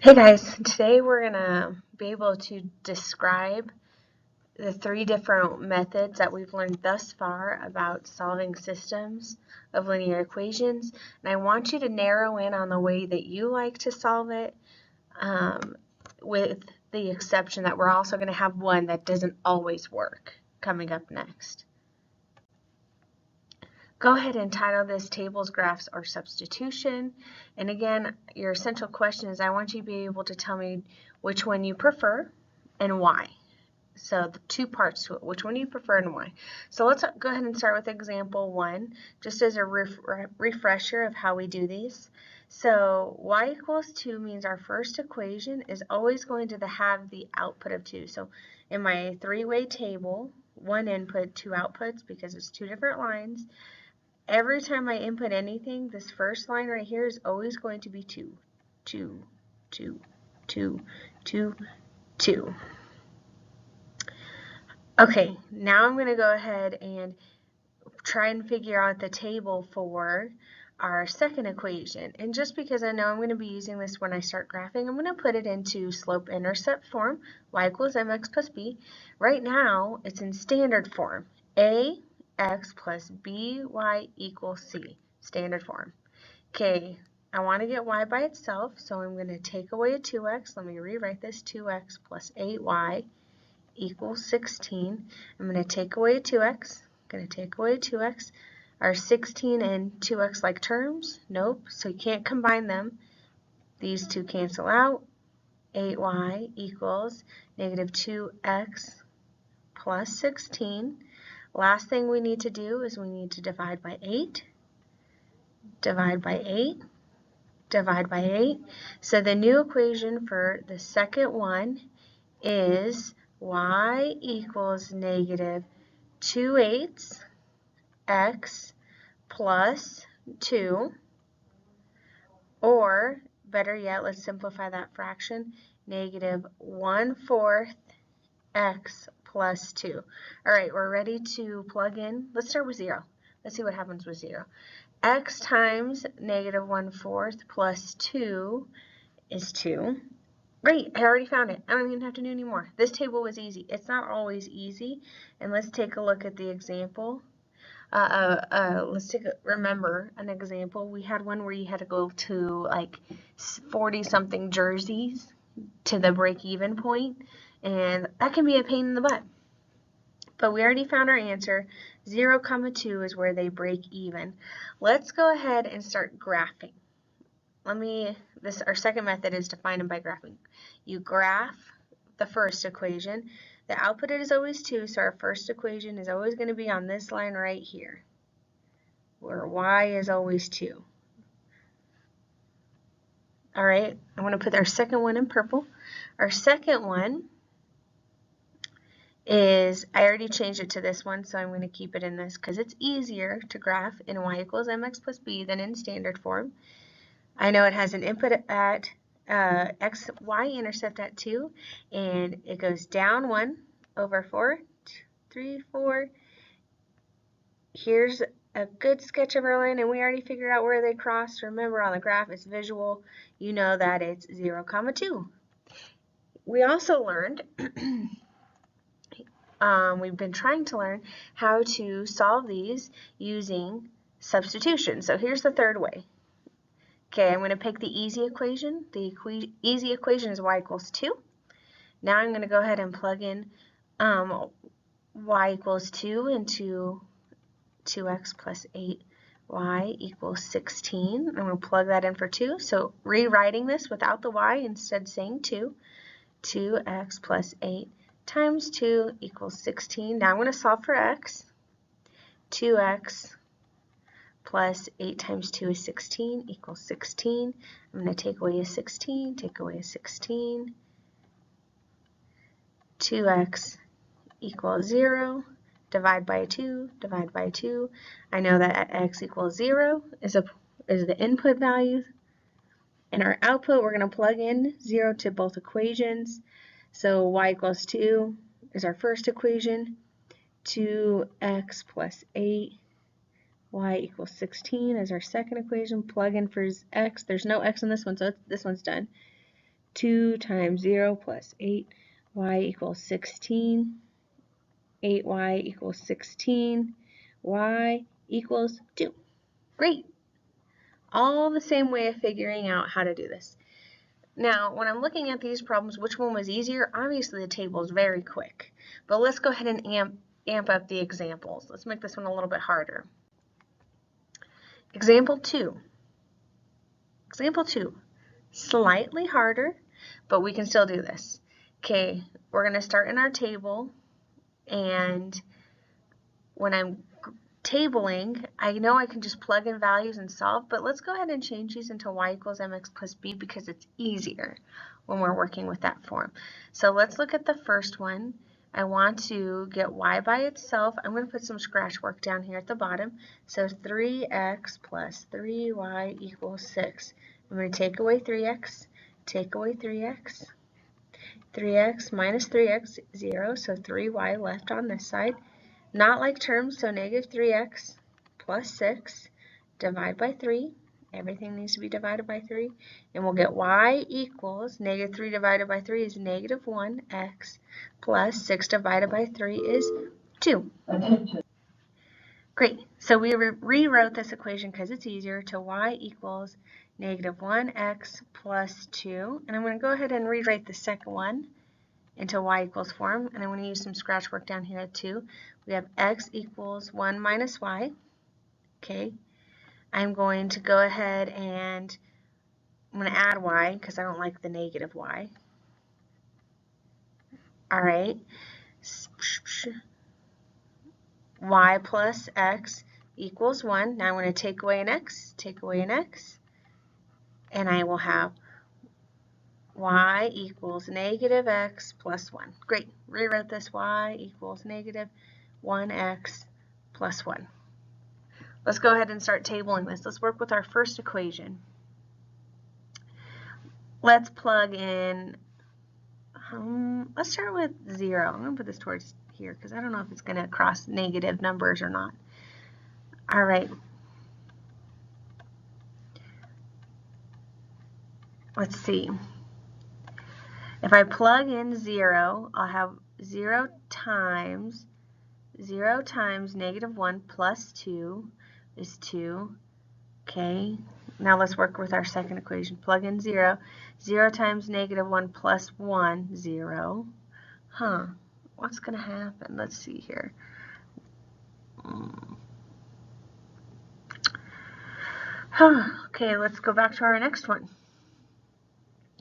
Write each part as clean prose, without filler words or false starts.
Hey guys, today we're going to be able to describe the three different methods that we've learned thus far about solving systems of linear equations. And I want you to narrow in on the way that you like to solve it, with the exception that we're also going to have one that doesn't always work coming up next. Go ahead and title this Tables, Graphs, or Substitution. And again, your essential question is I want you to be able to tell me which one you prefer and why. So the two parts to it, which one you prefer and why. So let's go ahead and start with example 1, just as a refresher of how we do these. So y equals 2 means our first equation is always going to have the output of 2. So in my three-way table, 1 input, 2 outputs, because it's 2 different lines. Every time I input anything, this first line right here is always going to be 2, 2, 2, 2, 2, 2. Okay, now I'm going to go ahead and try and figure out the table for our second equation. And just because I know I'm going to be using this when I start graphing, I'm going to put it into slope-intercept form, y equals mx plus b. Right now, it's in standard form, ax plus by equals c, standard form. Okay, I want to get y by itself, so I'm going to take away a 2x. Let me rewrite this, 2x plus 8y equals 16. I'm going to take away a 2x. I'm going to take away a 2x. Are 16 and 2x like terms? Nope, so you can't combine them. These two cancel out. 8y equals negative 2x plus 16. Last thing we need to do is we need to divide by 8. Divide by 8. Divide by 8. So the new equation for the second one is y equals negative 2/8 x plus 2, or better yet, let's simplify that fraction, negative 1/4 x plus 2. All right, we're ready to plug in. Let's start with 0. Let's see what happens with 0. X times negative 1/4 plus 2 is 2. Great, I already found it. I don't even have to do any more. This table was easy. It's not always easy. And let's take a look at the example. Remember an example. We had one where you had to go to like 40-something jerseys to the break-even point, and that can be a pain in the butt. But we already found our answer. 0, 2 is where they break even. Let's go ahead and start graphing. Our second method is to find them by graphing. You graph the first equation. The output is always 2, so our first equation is always going to be on this line right here, where y is always 2. All right, I'm going to put our second one in purple. Our second one is, I already changed it to this one, so I'm going to keep it in this because it's easier to graph in y equals mx plus b than in standard form. I know it has an input at y-intercept at 2, and it goes down 1 over 4, 3, 4. Here's a good sketch of our line, and we already figured out where they cross. Remember, on the graph, it's visual. You know that it's 0, 2. We also learned, we've been trying to learn how to solve these using substitution. So here's the third way. Okay, I'm going to pick the easy equation. The easy equation is y equals 2. Now I'm going to go ahead and plug in y equals 2 into 2x plus 8y equals 16. I'm going to plug that in for 2. So rewriting this without the y, instead saying 2. 2x plus 8 times 2 equals 16. Now I'm going to solve for x. 2x plus 8 times 2 is 16 equals 16. I'm going to take away a 16, take away a 16. 2x equals 0. Divide by 2, divide by 2. I know that at x equals 0 is the input value. In our output, we're going to plug in 0 to both equations. So y equals 2 is our first equation. 2x plus 8. Y equals 16 is our second equation. Plug in for x. There's no x in this one, so this one's done. 2 times 0 plus 8y equals 16. 8y equals 16. Y equals 2. Great. All the same way of figuring out how to do this. Now, when I'm looking at these problems, which one was easier? Obviously, the table is very quick. But let's go ahead and amp up the examples. Let's make this one a little bit harder. Example 2. Example 2. Slightly harder, but we can still do this. Okay, we're going to start in our table, and when I'm tabling, I know I can just plug in values and solve, but let's go ahead and change these into y equals mx plus b because it's easier when we're working with that form. So let's look at the first one. I want to get y by itself. I'm going to put some scratch work down here at the bottom. So 3x plus 3y equals 6. I'm going to take away 3x, take away 3x. 3x minus 3x, 0, so 3y left on this side. Not like terms, so negative 3x plus 6, divide by 3. Everything needs to be divided by 3. And we'll get y equals, negative 3 divided by 3 is negative 1x, plus 6 divided by 3 is 2. Great. So we rewrote this equation because it's easier to y equals negative 1x plus 2. And I'm going to go ahead and rewrite the second one into y equals form, and I'm going to use some scratch work down here too. We have x equals 1 minus y. Okay, I'm going to go ahead and I'm going to add y because I don't like the negative y. All right, y plus x equals 1. Now I'm going to take away an x, and I will have y equals negative x plus 1. Great. Rewrote this, y equals negative 1x plus 1. Let's go ahead and start tabling this. Let's work with our first equation. Let's plug in, let's start with 0. I'm going to put this towards here because I don't know if it's going to cross negative numbers or not. All right. Let's see. If I plug in 0, I'll have 0 times negative 1 plus 2 is 2. Okay, now let's work with our second equation. Plug in 0. 0 times negative 1 plus 1, 0. What's going to happen? Let's see here. Okay, let's go back to our next one.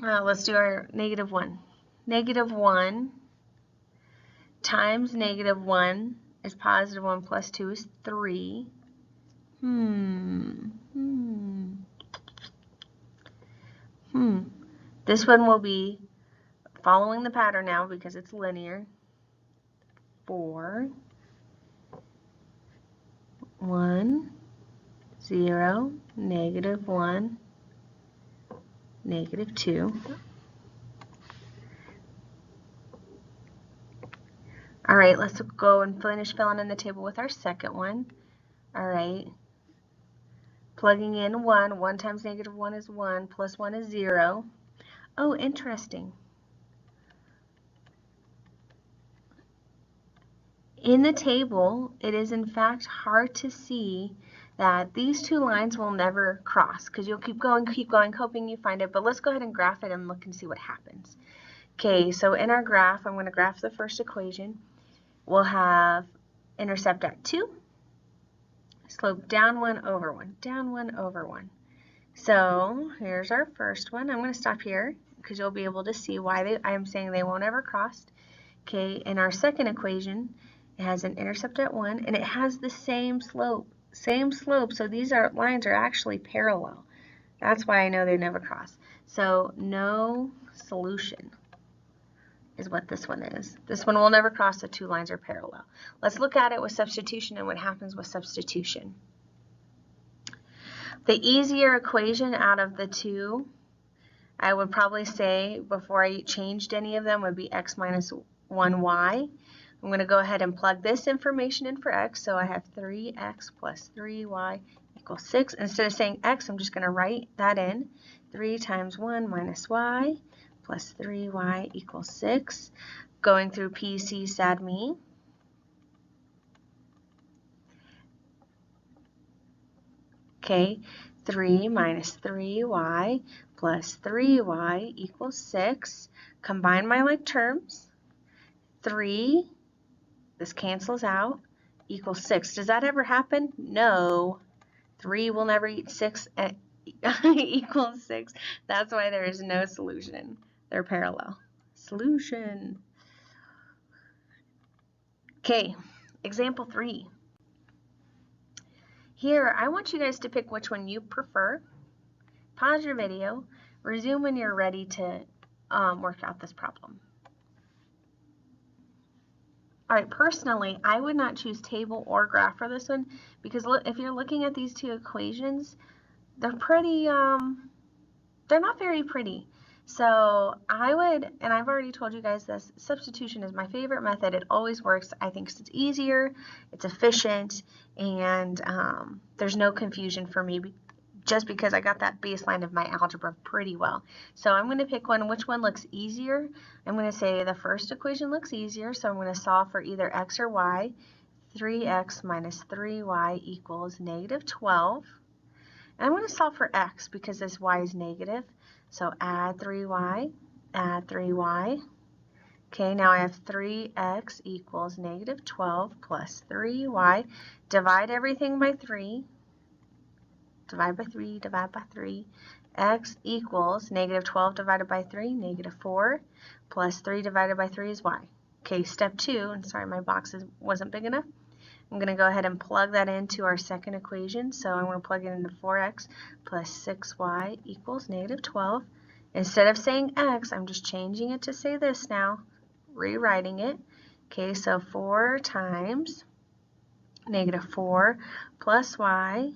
Let's do our negative 1. Negative 1 times negative 1 is positive 1 plus 2 is 3. This one will be following the pattern now because it's linear. 4, 1, 0, negative 1, negative 2. All right, let's go and finish filling in the table with our second one. All right, plugging in 1. 1 times negative 1 is 1, plus 1 is 0. Oh, interesting. In the table, it is in fact hard to see that these two lines will never cross because you'll keep going, hoping you find it. But let's go ahead and graph it and look and see what happens. Okay, so in our graph, I'm going to graph the first equation. We'll have intercept at 2, slope down 1 over 1, down 1 over 1. So here's our first one. I'm going to stop here because you'll be able to see why I am saying they won't ever cross. Okay, in our second equation, it has an intercept at 1, and it has the same slope. So these lines are actually parallel. That's why I know they never cross. So no solution is what this one is. This one will never cross. The two lines are parallel. Let's look at it with substitution and what happens with substitution. The easier equation out of the two, I would probably say before I changed any of them, would be x minus 1y. I'm going to go ahead and plug this information in for x. So I have 3x plus 3y equals 6. Instead of saying x, I'm just going to write that in. 3 times 1 minus y plus 3y equals 6. Going through PC, sad me. Okay, 3 minus 3y plus 3y equals 6. Combine my like terms. 3, this cancels out, equals 6. Does that ever happen? No. 3 will never equal 6. Equals 6. That's why there is no solution. They're parallel. Solution. Okay, example 3. Here, I want you guys to pick which one you prefer. Pause your video, resume when you're ready to work out this problem. All right, personally, I would not choose table or graph for this one because if you're looking at these two equations, they're pretty, they're not very pretty. So I would, and I've already told you guys this, substitution is my favorite method. It always works. I think it's easier, it's efficient, and there's no confusion for me just because I got that baseline of my algebra pretty well. So I'm going to pick one. Which one looks easier? I'm going to say the first equation looks easier, so I'm going to solve for either x or y. 3x minus 3y equals negative 12. And I'm going to solve for x because this y is negative. So add 3y, add 3y. Okay, now I have 3x equals negative 12 plus 3y. Divide everything by 3. Divide by 3, divide by 3. X equals negative 12 divided by 3, negative 4, plus 3 divided by 3 is y. Okay, step 2, and sorry my box wasn't big enough. I'm going to go ahead and plug that into our second equation. So I'm going to plug it into 4x plus 6y equals negative 12. Instead of saying x, I'm just changing it to say this now, rewriting it. Okay, so 4 times negative 4 plus y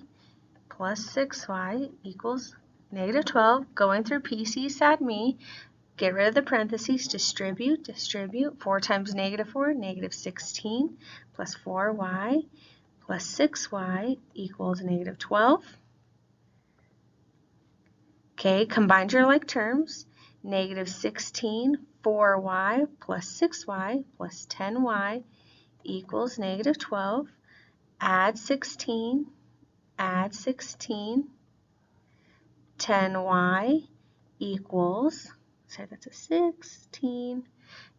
plus 6y equals negative 12. Going through PC, sad me. Get rid of the parentheses, distribute, distribute. 4 times negative 4, negative 16, plus 4y plus 6y equals negative 12. Okay, combine your like terms. Negative 16, 4y plus 6y plus 10y equals negative 12. Add 16, add 16. 10y equals, sorry, that's a 16.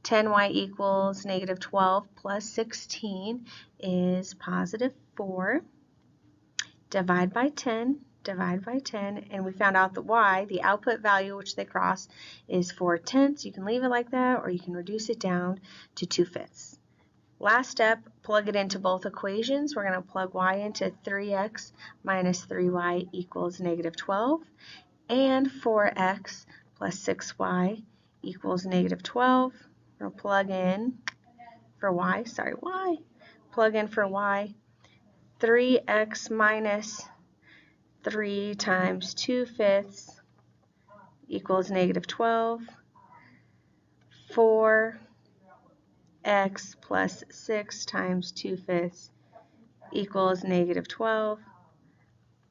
10y equals negative 12 plus 16 is positive 4. Divide by 10, divide by 10, and we found out that y, the output value which they cross, is 4/10. You can leave it like that, or you can reduce it down to 2/5. Last step, plug it into both equations. We're going to plug y into 3x minus 3y equals negative 12, and 4x plus 6y equals negative 12. We're going to plug in for y, plug in for y. 3x minus 3 times 2/5 equals negative 12. 4x plus 6 times 2/5 equals negative 12.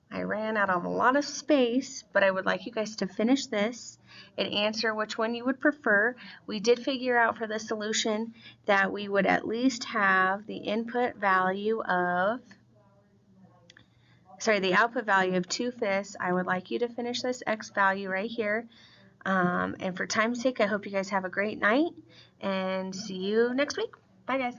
I ran out of a lot of space, but I would like you guys to finish this and answer which one you would prefer. We did figure out for the solution that we would at least have the input value of, the output value of 2/5. I would like you to finish this x value right here. And for time's sake, I hope you guys have a great night and see you next week. Bye, guys.